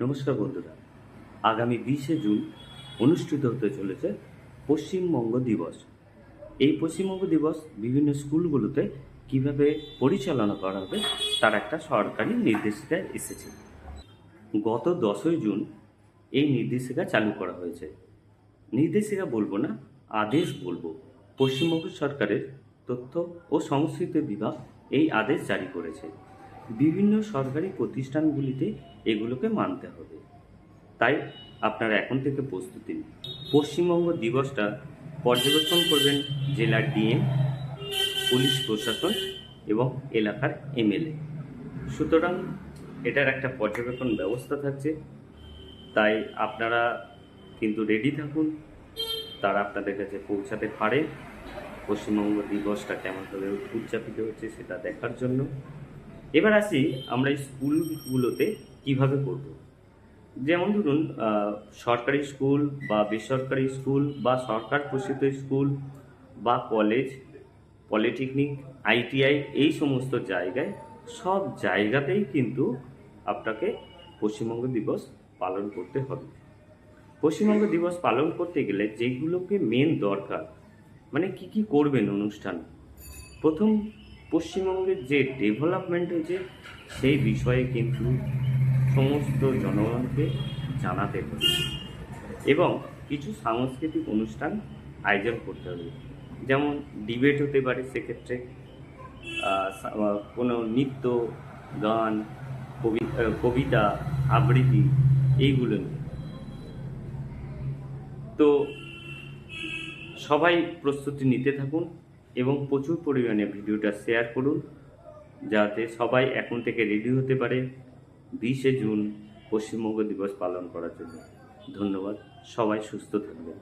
নমস্কার বন্ধুরা, আগামী 20শে জুন অনুষ্ঠিত হতে চলেছে পশ্চিমবঙ্গ দিবস। এই পশ্চিমবঙ্গ দিবস বিভিন্ন স্কুলগুলোতে কিভাবে পরিচালনা করা হবে তার একটা সরকারি নির্দেশিকা এসেছে। গত 10ই জুন এই নির্দেশিকা চালু করা হয়েছে। নির্দেশিকা বলবো না, আদেশ বলবো। পশ্চিমবঙ্গ সরকারের তথ্য ও সংস্কৃতি বিভাগ এই আদেশ জারি করেছে। বিভিন্ন সরকারি প্রতিষ্ঠানগুলিতে এগুলোকে মানতে হবে। তাই আপনারা এখন থেকে প্রস্তুতি নিন। পশ্চিমবঙ্গ দিবসটা পর্যবেক্ষণ করবেন জেলার ডিএম, পুলিশ প্রশাসন এবং এলাকার এমএলএ। সুতরাং এটার একটা পর্যবেক্ষণ ব্যবস্থা থাকছে, তাই আপনারা কিন্তু রেডি থাকুন। তারা আপনাদের কাছে পৌঁছাতে পারে পশ্চিমবঙ্গ দিবসটা কেমনভাবে উদযাপিত হচ্ছে সেটা দেখার জন্য। এবার আসি আমরা এই স্কুলগুলোতে কিভাবে করব। যেমন ধরুন, সরকারি স্কুল বা বেসরকারি স্কুল বা সরকার পোষিত স্কুল বা কলেজ, পলিটেকনিক, আইটিআই, এই সমস্ত জায়গায় সব জায়গাতেই কিন্তু আপনাকে পশ্চিমবঙ্গ দিবস পালন করতে হবে। পশ্চিমবঙ্গ দিবস পালন করতে গেলে যেগুলোকে মেন দরকার, মানে কি করবেন অনুষ্ঠান, প্রথম পশ্চিমবঙ্গের যে ডেভেলপমেন্ট হয়েছে সেই বিষয়ে কিন্তু সমস্ত জনগণকে জানাতে হবে এবং কিছু সাংস্কৃতিক অনুষ্ঠান আয়োজন করতে হবে। যেমন ডিবেট হতে পারে, সেক্ষেত্রে কোনো নৃত্য, গান, কবিতা, আবৃত্তি, এইগুলো নিয়ে। তো সবাই প্রস্তুতি নিতে থাকুন এবং প্রচুর পরিমাণে ভিডিওটা শেয়ার করুন, যাতে সবাই এখন থেকে রেডি হতে পারে 20শে জুন পশ্চিমবঙ্গ দিবস পালন করার জন্য। ধন্যবাদ, সবাই সুস্থ থাকবেন।